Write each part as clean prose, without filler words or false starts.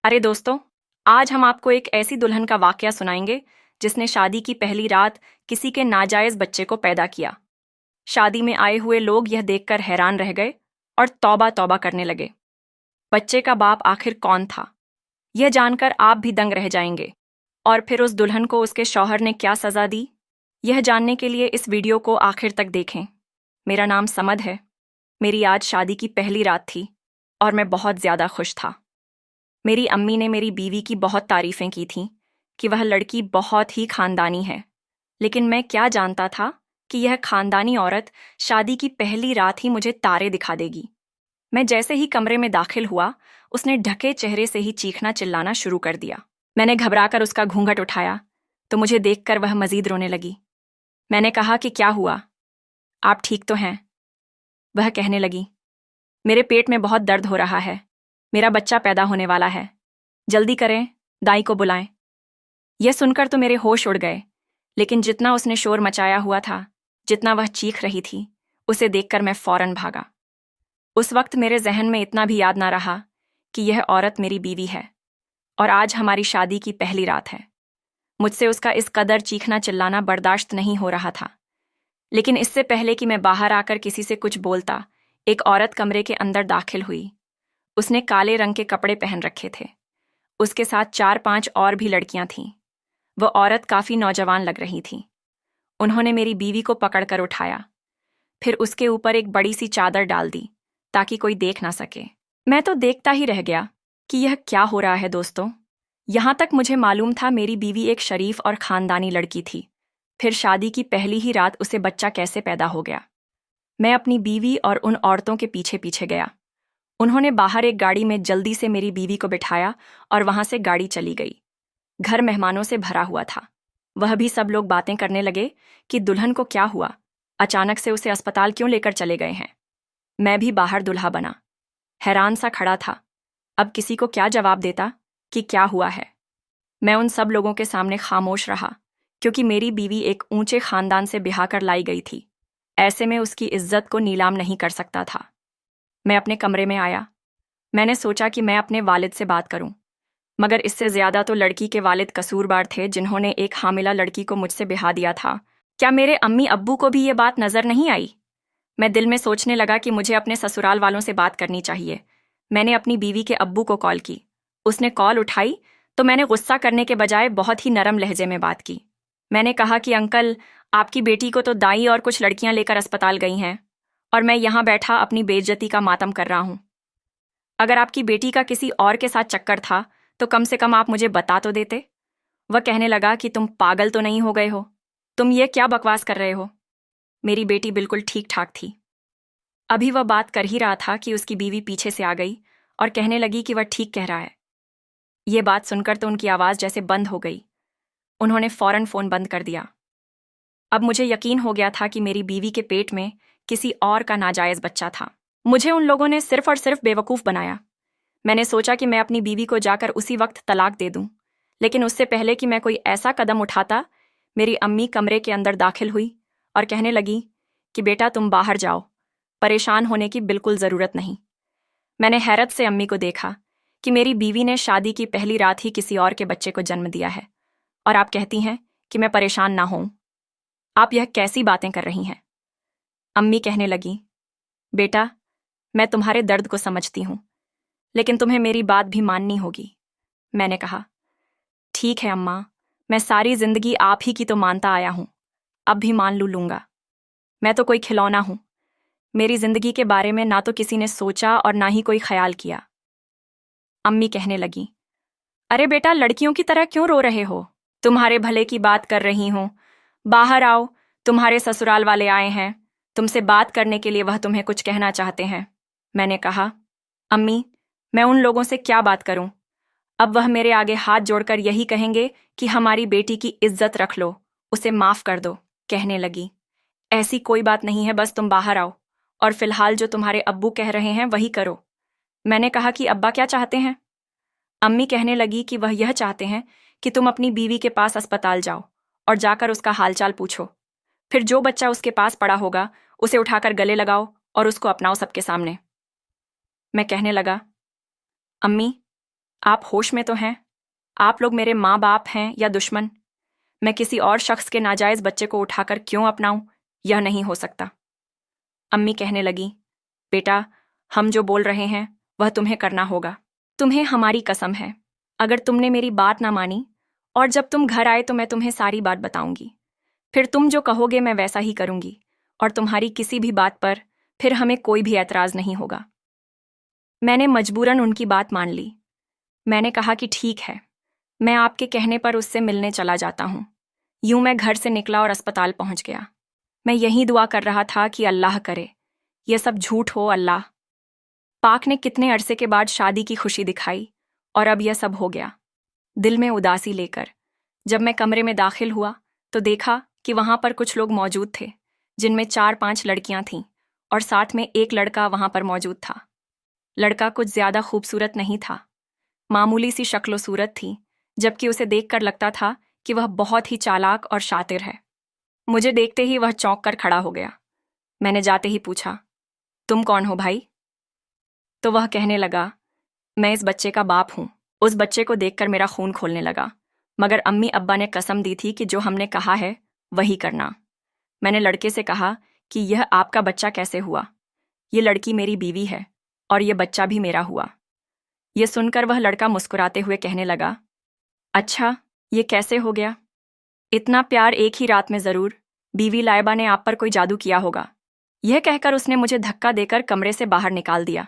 अरे दोस्तों, आज हम आपको एक ऐसी दुल्हन का वाकया सुनाएंगे जिसने शादी की पहली रात किसी के नाजायज बच्चे को पैदा किया। शादी में आए हुए लोग यह देखकर हैरान रह गए और तौबा तौबा करने लगे। बच्चे का बाप आखिर कौन था, यह जानकर आप भी दंग रह जाएंगे। और फिर उस दुल्हन को उसके शौहर ने क्या सजा दी, यह जानने के लिए इस वीडियो को आखिर तक देखें। मेरा नाम समद है। मेरी आज शादी की पहली रात थी और मैं बहुत ज्यादा खुश था। मेरी अम्मी ने मेरी बीवी की बहुत तारीफें की थीं कि वह लड़की बहुत ही खानदानी है। लेकिन मैं क्या जानता था कि यह खानदानी औरत शादी की पहली रात ही मुझे तारे दिखा देगी। मैं जैसे ही कमरे में दाखिल हुआ, उसने ढके चेहरे से ही चीखना चिल्लाना शुरू कर दिया। मैंने घबराकर उसका घूंघट उठाया तो मुझे देखकर वह मजीद रोने लगी। मैंने कहा कि क्या हुआ, आप ठीक तो हैं? वह कहने लगी, मेरे पेट में बहुत दर्द हो रहा है, मेरा बच्चा पैदा होने वाला है, जल्दी करें, दाई को बुलाएं। यह सुनकर तो मेरे होश उड़ गए, लेकिन जितना उसने शोर मचाया हुआ था, जितना वह चीख रही थी, उसे देखकर मैं फौरन भागा। उस वक्त मेरे जहन में इतना भी याद ना रहा कि यह औरत मेरी बीवी है और आज हमारी शादी की पहली रात है। मुझसे उसका इस कदर चीखना चिल्लाना बर्दाश्त नहीं हो रहा था। लेकिन इससे पहले कि मैं बाहर आकर किसी से कुछ बोलता, एक औरत कमरे के अंदर दाखिल हुई। उसने काले रंग के कपड़े पहन रखे थे। उसके साथ 4-5 और भी लड़कियां थीं। वह औरत काफी नौजवान लग रही थी। उन्होंने मेरी बीवी को पकड़कर उठाया, फिर उसके ऊपर एक बड़ी सी चादर डाल दी ताकि कोई देख ना सके। मैं तो देखता ही रह गया कि यह क्या हो रहा है दोस्तों। यहां तक मुझे मालूम था मेरी बीवी एक शरीफ और खानदानी लड़की थी, फिर शादी की पहली ही रात उसे बच्चा कैसे पैदा हो गया। मैं अपनी बीवी और उन औरतों के पीछे पीछे गया। उन्होंने बाहर एक गाड़ी में जल्दी से मेरी बीवी को बिठाया और वहां से गाड़ी चली गई। घर मेहमानों से भरा हुआ था। वह भी सब लोग बातें करने लगे कि दुल्हन को क्या हुआ, अचानक से उसे अस्पताल क्यों लेकर चले गए हैं। मैं भी बाहर दुल्हा बना, हैरान सा खड़ा था। अब किसी को क्या जवाब देता कि क्या हुआ है। मैं उन सब लोगों के सामने खामोश रहा, क्योंकि मेरी बीवी एक ऊंचे खानदान से ब्याह कर लाई गई थी। ऐसे में उसकी इज्जत को नीलाम नहीं कर सकता था। मैं अपने कमरे में आया। मैंने सोचा कि मैं अपने वालिद से बात करूं, मगर इससे ज्यादा तो लड़की के वालिद कसूरवार थे जिन्होंने एक हामिला लड़की को मुझसे ब्याह दिया था। क्या मेरे अम्मी अब्बू को भी ये बात नजर नहीं आई? मैं दिल में सोचने लगा कि मुझे अपने ससुराल वालों से बात करनी चाहिए। मैंने अपनी बीवी के अब्बू को कॉल की। उसने कॉल उठाई तो मैंने गुस्सा करने के बजाय बहुत ही नरम लहजे में बात की। मैंने कहा कि अंकल, आपकी बेटी को तो दाई और कुछ लड़कियां लेकर अस्पताल गई हैं और मैं यहां बैठा अपनी बेइज्जती का मातम कर रहा हूं। अगर आपकी बेटी का किसी और के साथ चक्कर था तो कम से कम आप मुझे बता तो देते। वह कहने लगा कि तुम पागल तो नहीं हो गए हो, तुम ये क्या बकवास कर रहे हो। मेरी बेटी बिल्कुल ठीक ठाक थी। अभी वह बात कर ही रहा था कि उसकी बीवी पीछे से आ गई और कहने लगी कि वह ठीक कह रहा है। ये बात सुनकर तो उनकी आवाज जैसे बंद हो गई। उन्होंने फौरन फोन बंद कर दिया। अब मुझे यकीन हो गया था कि मेरी बीवी के पेट में किसी और का नाजायज बच्चा था। मुझे उन लोगों ने सिर्फ और सिर्फ बेवकूफ बनाया। मैंने सोचा कि मैं अपनी बीवी को जाकर उसी वक्त तलाक दे दूं, लेकिन उससे पहले कि मैं कोई ऐसा कदम उठाता, मेरी अम्मी कमरे के अंदर दाखिल हुई और कहने लगी कि बेटा तुम बाहर जाओ, परेशान होने की बिल्कुल जरूरत नहीं। मैंने हैरत से अम्मी को देखा कि मेरी बीवी ने शादी की पहली रात ही किसी और के बच्चे को जन्म दिया है और आप कहती हैं कि मैं परेशान ना हूं। आप यह कैसी बातें कर रही हैं? अम्मी कहने लगी, बेटा मैं तुम्हारे दर्द को समझती हूं, लेकिन तुम्हें मेरी बात भी माननी होगी। मैंने कहा, ठीक है अम्मा, मैं सारी जिंदगी आप ही की तो मानता आया हूं, अब भी मान लूंगा। मैं तो कोई खिलौना हूं। मेरी जिंदगी के बारे में ना तो किसी ने सोचा और ना ही कोई ख्याल किया। अम्मी कहने लगी, अरे बेटा लड़कियों की तरह क्यों रो रहे हो? तुम्हारे भले की बात कर रही हूं। बाहर आओ, तुम्हारे ससुराल वाले आए हैं, तुमसे बात करने के लिए वह तुम्हें कुछ कहना चाहते हैं। मैंने कहा, अम्मी मैं उन लोगों से क्या बात करूं? अब वह मेरे आगे हाथ जोड़कर यही कहेंगे कि हमारी बेटी की इज्जत रख लो, उसे माफ कर दो। कहने लगी, ऐसी कोई बात नहीं है, बस तुम बाहर आओ और फिलहाल जो तुम्हारे अब्बू कह रहे हैं वही करो। मैंने कहा कि अब्बा क्या चाहते हैं? अम्मी कहने लगी कि वह यह चाहते हैं कि तुम अपनी बीवी के पास अस्पताल जाओ और जाकर उसका हालचाल पूछो। फिर जो बच्चा उसके पास पड़ा होगा उसे उठाकर गले लगाओ और उसको अपनाओ सबके सामने। मैं कहने लगा, अम्मी आप होश में तो हैं? आप लोग मेरे माँ बाप हैं या दुश्मन? मैं किसी और शख्स के नाजायज बच्चे को उठाकर क्यों अपनाऊं? यह नहीं हो सकता। अम्मी कहने लगी, बेटा, हम जो बोल रहे हैं वह तुम्हें करना होगा। तुम्हें हमारी कसम है, अगर तुमने मेरी बात ना मानी और जब तुम घर आए तो मैं तुम्हें सारी बात बताऊंगी। फिर तुम जो कहोगे मैं वैसा ही करूंगी और तुम्हारी किसी भी बात पर फिर हमें कोई भी ऐतराज नहीं होगा। मैंने मजबूरन उनकी बात मान ली। मैंने कहा कि ठीक है, मैं आपके कहने पर उससे मिलने चला जाता हूँ। यूं मैं घर से निकला और अस्पताल पहुंच गया। मैं यही दुआ कर रहा था कि अल्लाह करे यह सब झूठ हो। अल्लाह पाक ने कितने अरसे के बाद शादी की खुशी दिखाई और अब यह सब हो गया। दिल में उदासी लेकर जब मैं कमरे में दाखिल हुआ तो देखा कि वहां पर कुछ लोग मौजूद थे, जिनमें 4-5 लड़कियां थीं और साथ में एक लड़का वहां पर मौजूद था। लड़का कुछ ज्यादा खूबसूरत नहीं था, मामूली सी शक्लो सूरत थी, जबकि उसे देखकर लगता था कि वह बहुत ही चालाक और शातिर है। मुझे देखते ही वह चौंक कर खड़ा हो गया। मैंने जाते ही पूछा, तुम कौन हो भाई? तो वह कहने लगा, मैं इस बच्चे का बाप हूं। उस बच्चे को देखकर मेरा खून खोलने लगा, मगर अम्मी अब्बा ने कसम दी थी कि जो हमने कहा है वही करना। मैंने लड़के से कहा कि यह आपका बच्चा कैसे हुआ? ये लड़की मेरी बीवी है और यह बच्चा भी मेरा हुआ। यह सुनकर वह लड़का मुस्कुराते हुए कहने लगा, अच्छा, ये कैसे हो गया? इतना प्यार एक ही रात में जरूर। बीवी लाइबा ने आप पर कोई जादू किया होगा। यह कहकर उसने मुझे धक्का देकर कमरे से बाहर निकाल दिया।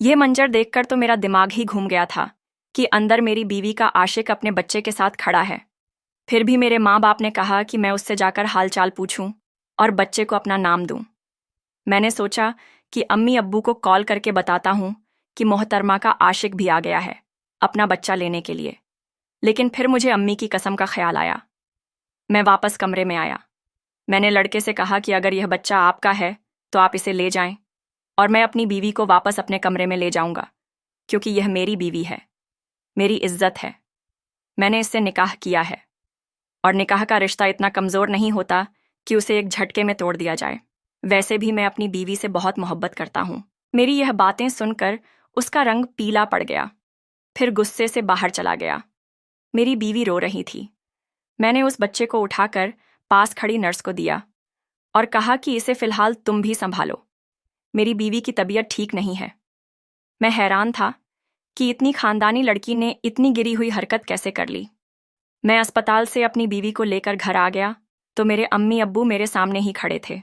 यह मंजर देखकर तो मेरा दिमाग ही घूम गया था कि अंदर मेरी बीवी का आशिक अपने बच्चे के साथ खड़ा है। फिर भी मेरे माँ बाप ने कहा कि मैं उससे जाकर हालचाल पूछूं और बच्चे को अपना नाम दूं। मैंने सोचा कि अम्मी अब्बू को कॉल करके बताता हूं कि मोहतरमा का आशिक भी आ गया है अपना बच्चा लेने के लिए। लेकिन फिर मुझे अम्मी की कसम का ख्याल आया। मैं वापस कमरे में आया। मैंने लड़के से कहा कि अगर यह बच्चा आपका है तो आप इसे ले जाएं और मैं अपनी बीवी को वापस अपने कमरे में ले जाऊंगा, क्योंकि यह मेरी बीवी है, मेरी इज्जत है। मैंने इससे निकाह किया है और निकाह का रिश्ता इतना कमज़ोर नहीं होता कि उसे एक झटके में तोड़ दिया जाए। वैसे भी मैं अपनी बीवी से बहुत मोहब्बत करता हूँ। मेरी यह बातें सुनकर उसका रंग पीला पड़ गया, फिर गुस्से से बाहर चला गया। मेरी बीवी रो रही थी। मैंने उस बच्चे को उठाकर पास खड़ी नर्स को दिया और कहा कि इसे फिलहाल तुम भी संभालो, मेरी बीवी की तबीयत ठीक नहीं है। मैं हैरान था कि इतनी खानदानी लड़की ने इतनी गिरी हुई हरकत कैसे कर ली। मैं अस्पताल से अपनी बीवी को लेकर घर आ गया तो मेरे अम्मी अब्बू मेरे सामने ही खड़े थे।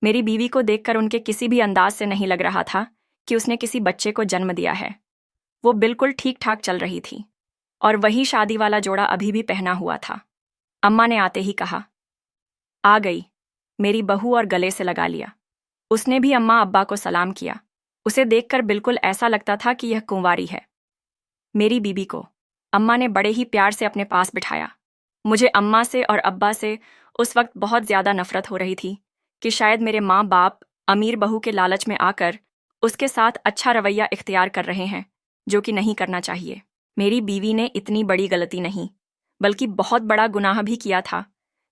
मेरी बीवी को देखकर उनके किसी भी अंदाज से नहीं लग रहा था कि उसने किसी बच्चे को जन्म दिया है। वो बिल्कुल ठीक ठाक चल रही थी और वही शादी वाला जोड़ा अभी भी पहना हुआ था। अम्मा ने आते ही कहा, आ गई मेरी बहू, और गले से लगा लिया। उसने भी अम्मा अब्बा को सलाम किया। उसे देखकर बिल्कुल ऐसा लगता था कि यह कुंवारी है। मेरी बीबी को अम्मा ने बड़े ही प्यार से अपने पास बिठाया। मुझे अम्मा से और अब्बा से उस वक्त बहुत ज़्यादा नफरत हो रही थी कि शायद मेरे माँ बाप अमीर बहू के लालच में आकर उसके साथ अच्छा रवैया इख्तियार कर रहे हैं, जो कि नहीं करना चाहिए। मेरी बीवी ने इतनी बड़ी गलती नहीं बल्कि बहुत बड़ा गुनाह भी किया था,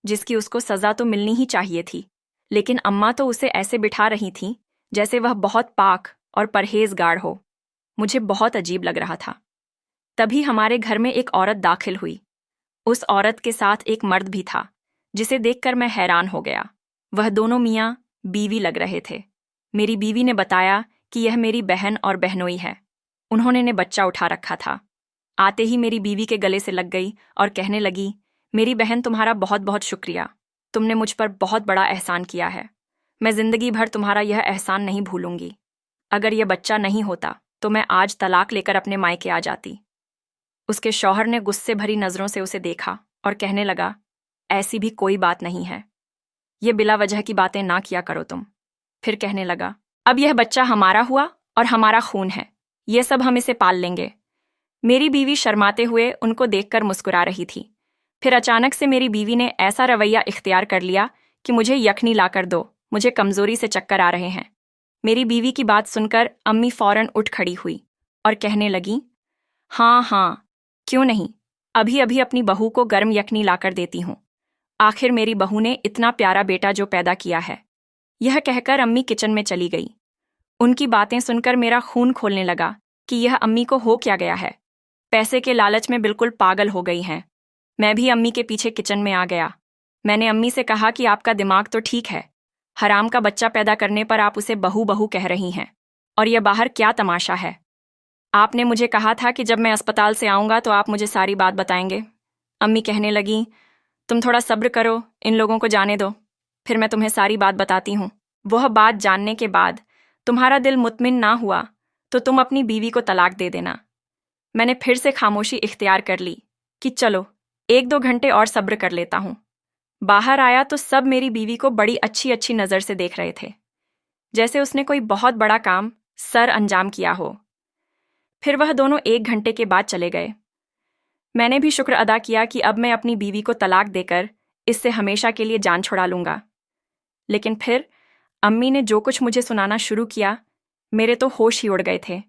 जिसकी उसको सज़ा तो मिलनी ही चाहिए थी। लेकिन अम्मा तो उसे ऐसे बिठा रही थीं जैसे वह बहुत पाक और परहेजगार हो। मुझे बहुत अजीब लग रहा था। तभी हमारे घर में एक औरत दाखिल हुई। उस औरत के साथ एक मर्द भी था, जिसे देखकर मैं हैरान हो गया। वह दोनों मियाँ बीवी लग रहे थे। मेरी बीवी ने बताया कि यह मेरी बहन और बहनोई है। उन्होंने ने बच्चा उठा रखा था। आते ही मेरी बीवी के गले से लग गई और कहने लगी, मेरी बहन, तुम्हारा बहुत बहुत शुक्रिया। तुमने मुझ पर बहुत बड़ा एहसान किया है। मैं जिंदगी भर तुम्हारा यह एहसान नहीं भूलूंगी। अगर यह बच्चा नहीं होता तो मैं आज तलाक लेकर अपने मायके आ जाती। उसके शौहर ने गुस्से भरी नजरों से उसे देखा और कहने लगा, ऐसी भी कोई बात नहीं है, ये बिला वजह की बातें ना किया करो तुम। फिर कहने लगा, अब यह बच्चा हमारा हुआ और हमारा खून है, ये सब हम इसे पाल लेंगे। मेरी बीवी शर्माते हुए उनको देखकर मुस्कुरा रही थी। फिर अचानक से मेरी बीवी ने ऐसा रवैया इख्तियार कर लिया कि मुझे यखनी लाकर दो, मुझे कमजोरी से चक्कर आ रहे हैं। मेरी बीवी की बात सुनकर अम्मी फौरन उठ खड़ी हुई और कहने लगी, हाँ हाँ, क्यों नहीं, अभी अभी अपनी बहू को गर्म यखनी लाकर देती हूँ। आखिर मेरी बहू ने इतना प्यारा बेटा जो पैदा किया है। यह कहकर अम्मी किचन में चली गई। उनकी बातें सुनकर मेरा खून खोलने लगा कि यह अम्मी को हो क्या गया है। पैसे के लालच में बिल्कुल पागल हो गई हैं। मैं भी अम्मी के पीछे किचन में आ गया। मैंने अम्मी से कहा कि आपका दिमाग तो ठीक है, हराम का बच्चा पैदा करने पर आप उसे बहू बहू कह रही हैं। और यह बाहर क्या तमाशा है? आपने मुझे कहा था कि जब मैं अस्पताल से आऊँगा तो आप मुझे सारी बात बताएंगे। अम्मी कहने लगी, तुम थोड़ा सब्र करो, इन लोगों को जाने दो, फिर मैं तुम्हें सारी बात बताती हूँ। वह बात जानने के बाद तुम्हारा दिल मुतमिन ना हुआ तो तुम अपनी बीवी को तलाक दे देना। मैंने फिर से खामोशी इख्तियार कर ली कि चलो 1-2 घंटे और सब्र कर लेता हूँ। बाहर आया तो सब मेरी बीवी को बड़ी अच्छी अच्छी नज़र से देख रहे थे, जैसे उसने कोई बहुत बड़ा काम सर अंजाम किया हो। फिर वह दोनों 1 घंटे के बाद चले गए। मैंने भी शुक्र अदा किया कि अब मैं अपनी बीवी को तलाक देकर इससे हमेशा के लिए जान छुड़ा लूंगा। लेकिन फिर अम्मी ने जो कुछ मुझे सुनाना शुरू किया, मेरे तो होश ही उड़ गए थे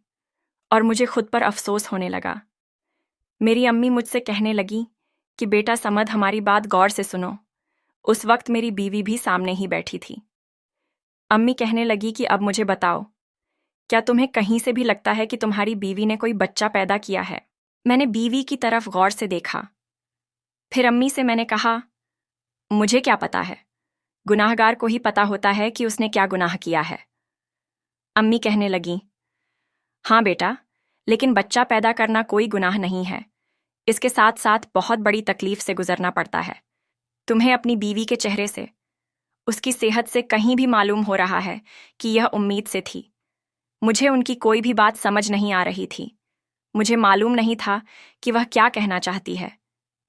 और मुझे खुद पर अफसोस होने लगा। मेरी अम्मी मुझसे कहने लगी कि बेटा समद, हमारी बात गौर से सुनो। उस वक्त मेरी बीवी भी सामने ही बैठी थी। अम्मी कहने लगी कि अब मुझे बताओ, क्या तुम्हें कहीं से भी लगता है कि तुम्हारी बीवी ने कोई बच्चा पैदा किया है? मैंने बीवी की तरफ गौर से देखा। फिर अम्मी से मैंने कहा, मुझे क्या पता है, गुनाहगार को ही पता होता है कि उसने क्या गुनाह किया है। अम्मी कहने लगी, हाँ बेटा, लेकिन बच्चा पैदा करना कोई गुनाह नहीं है। इसके साथ साथ बहुत बड़ी तकलीफ से गुजरना पड़ता है। तुम्हें अपनी बीवी के चेहरे से, उसकी सेहत से कहीं भी मालूम हो रहा है कि यह उम्मीद से थी। मुझे उनकी कोई भी बात समझ नहीं आ रही थी। मुझे मालूम नहीं था कि वह क्या कहना चाहती है।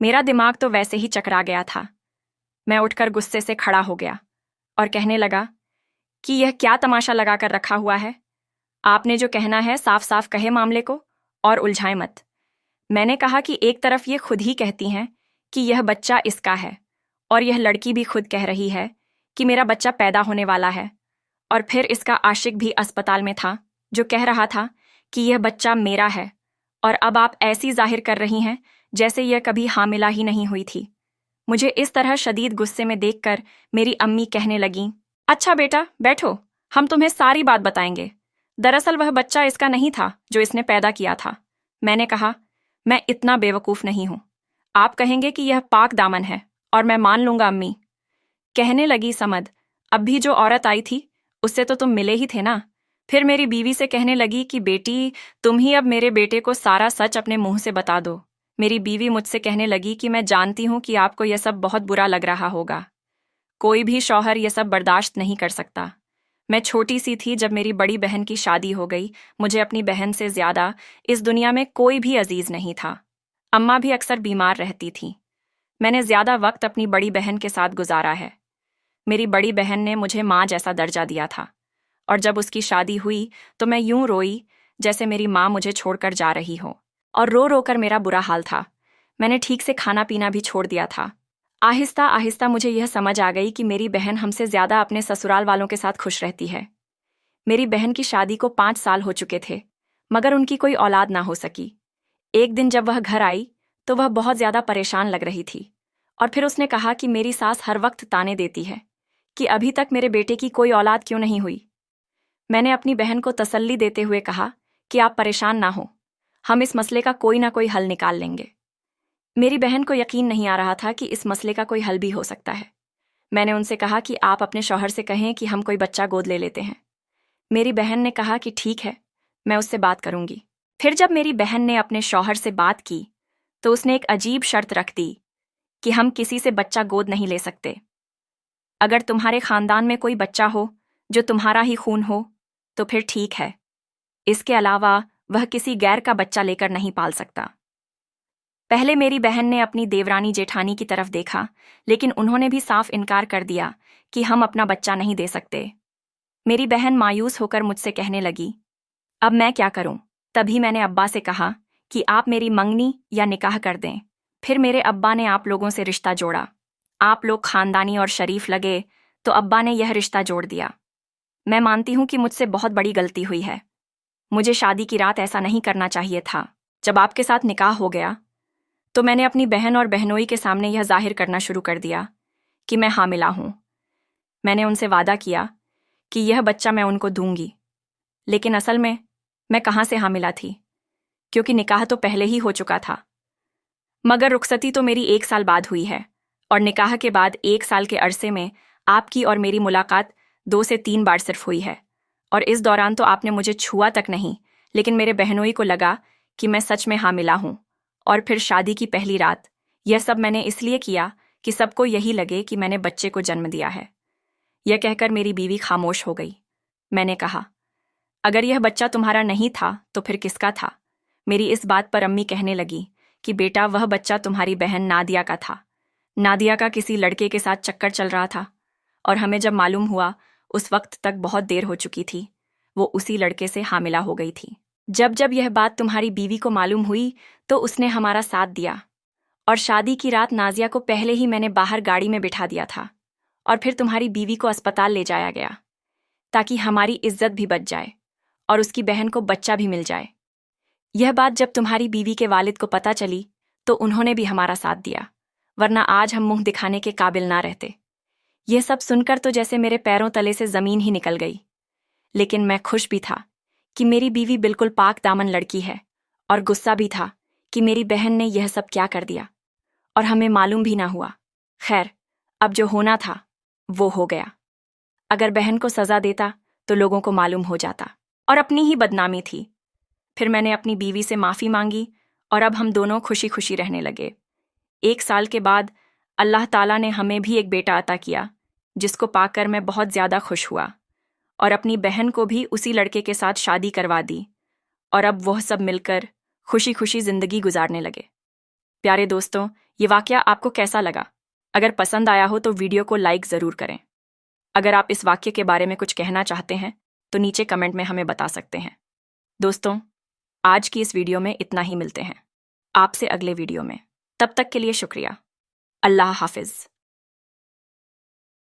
मेरा दिमाग तो वैसे ही चकरा गया था। मैं उठकर गुस्से से खड़ा हो गया और कहने लगा कि यह क्या तमाशा लगा कर रखा हुआ है? आपने जो कहना है साफ साफ कहे मामले को और उलझाए मत। मैंने कहा कि एक तरफ ये खुद ही कहती हैं कि यह बच्चा इसका है, और यह लड़की भी खुद कह रही है कि मेरा बच्चा पैदा होने वाला है, और फिर इसका आशिक भी अस्पताल में था जो कह रहा था कि यह बच्चा मेरा है, और अब आप ऐसी जाहिर कर रही हैं जैसे यह कभी हामिला ही नहीं हुई थी। मुझे इस तरह शदीद गुस्से में देखकर मेरी अम्मी कहने लगीं, अच्छा बेटा बैठो, हम तुम्हें सारी बात बताएंगे। दरअसल वह बच्चा इसका नहीं था जो इसने पैदा किया था। मैंने कहा, मैं इतना बेवकूफ़ नहीं हूं। आप कहेंगे कि यह पाक दामन है और मैं मान लूंगा अम्मी। कहने लगी, समद, अब भी जो औरत आई थी उससे तो तुम मिले ही थे ना। फिर मेरी बीवी से कहने लगी कि बेटी, तुम ही अब मेरे बेटे को सारा सच अपने मुंह से बता दो। मेरी बीवी मुझसे कहने लगी कि मैं जानती हूं कि आपको यह सब बहुत बुरा लग रहा होगा। कोई भी शौहर यह सब बर्दाश्त नहीं कर सकता। मैं छोटी सी थी जब मेरी बड़ी बहन की शादी हो गई। मुझे अपनी बहन से ज्यादा इस दुनिया में कोई भी अजीज नहीं था। अम्मा भी अक्सर बीमार रहती थी। मैंने ज्यादा वक्त अपनी बड़ी बहन के साथ गुजारा है। मेरी बड़ी बहन ने मुझे माँ जैसा दर्जा दिया था, और जब उसकी शादी हुई तो मैं यूं रोई जैसे मेरी माँ मुझे छोड़कर जा रही हो, और रो रो कर मेरा बुरा हाल था। मैंने ठीक से खाना पीना भी छोड़ दिया था। आहिस्ता आहिस्ता मुझे यह समझ आ गई कि मेरी बहन हमसे ज्यादा अपने ससुराल वालों के साथ खुश रहती है। मेरी बहन की शादी को 5 साल हो चुके थे, मगर उनकी कोई औलाद ना हो सकी। एक दिन जब वह घर आई तो वह बहुत ज्यादा परेशान लग रही थी, और फिर उसने कहा कि मेरी सास हर वक्त ताने देती है कि अभी तक मेरे बेटे की कोई औलाद क्यों नहीं हुई। मैंने अपनी बहन को तसल्ली देते हुए कहा कि आप परेशान ना हो, हम इस मसले का कोई ना कोई हल निकाल लेंगे। मेरी बहन को यकीन नहीं आ रहा था कि इस मसले का कोई हल भी हो सकता है। मैंने उनसे कहा कि आप अपने शौहर से कहें कि हम कोई बच्चा गोद ले लेते हैं। मेरी बहन ने कहा कि ठीक है, मैं उससे बात करूंगी। फिर जब मेरी बहन ने अपने शौहर से बात की तो उसने एक अजीब शर्त रख दी कि हम किसी से बच्चा गोद नहीं ले सकते। अगर तुम्हारे खानदान में कोई बच्चा हो जो तुम्हारा ही खून हो तो फिर ठीक है, इसके अलावा वह किसी गैर का बच्चा लेकर नहीं पाल सकता। पहले मेरी बहन ने अपनी देवरानी जेठानी की तरफ देखा, लेकिन उन्होंने भी साफ इनकार कर दिया कि हम अपना बच्चा नहीं दे सकते। मेरी बहन मायूस होकर मुझसे कहने लगी, अब मैं क्या करूं? तभी मैंने अब्बा से कहा कि आप मेरी मंगनी या निकाह कर दें। फिर मेरे अब्बा ने आप लोगों से रिश्ता जोड़ा। आप लोग खानदानी और शरीफ लगे तो अब्बा ने यह रिश्ता जोड़ दिया। मैं मानती हूं कि मुझसे बहुत बड़ी गलती हुई है। मुझे शादी की रात ऐसा नहीं करना चाहिए था। जब आपके साथ निकाह हो गया तो मैंने अपनी बहन और बहनोई के सामने यह जाहिर करना शुरू कर दिया कि मैं हामिला हूं। मैंने उनसे वादा किया कि यह बच्चा मैं उनको दूंगी, लेकिन असल में मैं कहाँ से हामिला थी? क्योंकि निकाह तो पहले ही हो चुका था। मगर रुखसती तो मेरी 1 साल बाद हुई है, और निकाह के बाद 1 साल के अरसे में आपकी और मेरी मुलाकात 2 से 3 बार सिर्फ हुई है। और इस दौरान तो आपने मुझे छुआ तक नहीं, लेकिन मेरे बहनोई को लगा कि मैं सच में हामिला हूं। और फिर शादी की पहली रात, यह सब मैंने इसलिए किया कि सबको यही लगे कि मैंने बच्चे को जन्म दिया है। यह कहकर मेरी बीवी खामोश हो गई। मैंने कहा, अगर यह बच्चा तुम्हारा नहीं था तो फिर किसका था? मेरी इस बात पर अम्मी कहने लगी कि बेटा, वह बच्चा तुम्हारी बहन नादिया का था। नादिया का किसी लड़के के साथ चक्कर चल रहा था, और हमें जब मालूम हुआ उस वक्त तक बहुत देर हो चुकी थी। वो उसी लड़के से हामिला हो गई थी। जब जब यह बात तुम्हारी बीवी को मालूम हुई तो उसने हमारा साथ दिया, और शादी की रात नाजिया को पहले ही मैंने बाहर गाड़ी में बिठा दिया था, और फिर तुम्हारी बीवी को अस्पताल ले जाया गया ताकि हमारी इज्जत भी बच जाए और उसकी बहन को बच्चा भी मिल जाए। यह बात जब तुम्हारी बीवी के वालिद को पता चली तो उन्होंने भी हमारा साथ दिया, वरना आज हम मुंह दिखाने के काबिल ना रहते। यह सब सुनकर तो जैसे मेरे पैरों तले से जमीन ही निकल गई। लेकिन मैं खुश भी था कि मेरी बीवी बिल्कुल पाक दामन लड़की है, और गुस्सा भी था कि मेरी बहन ने यह सब क्या कर दिया और हमें मालूम भी ना हुआ। खैर, अब जो होना था वो हो गया। अगर बहन को सजा देता तो लोगों को मालूम हो जाता, और अपनी ही बदनामी थी। फिर मैंने अपनी बीवी से माफ़ी मांगी, और अब हम दोनों खुशी खुशी रहने लगे। 1 साल के बाद अल्लाह ताला ने हमें भी एक बेटा अता किया, जिसको पाकर मैं बहुत ज़्यादा खुश हुआ, और अपनी बहन को भी उसी लड़के के साथ शादी करवा दी, और अब वह सब मिलकर खुशी खुशी ज़िंदगी गुजारने लगे। प्यारे दोस्तों, ये वाकया आपको कैसा लगा? अगर पसंद आया हो तो वीडियो को लाइक ज़रूर करें। अगर आप इस वाक्य के बारे में कुछ कहना चाहते हैं तो नीचे कमेंट में हमें बता सकते हैं। दोस्तों, आज की इस वीडियो में इतना ही। मिलते हैं आपसे अगले वीडियो में। तब तक के लिए शुक्रिया। अल्लाह हाफिज़।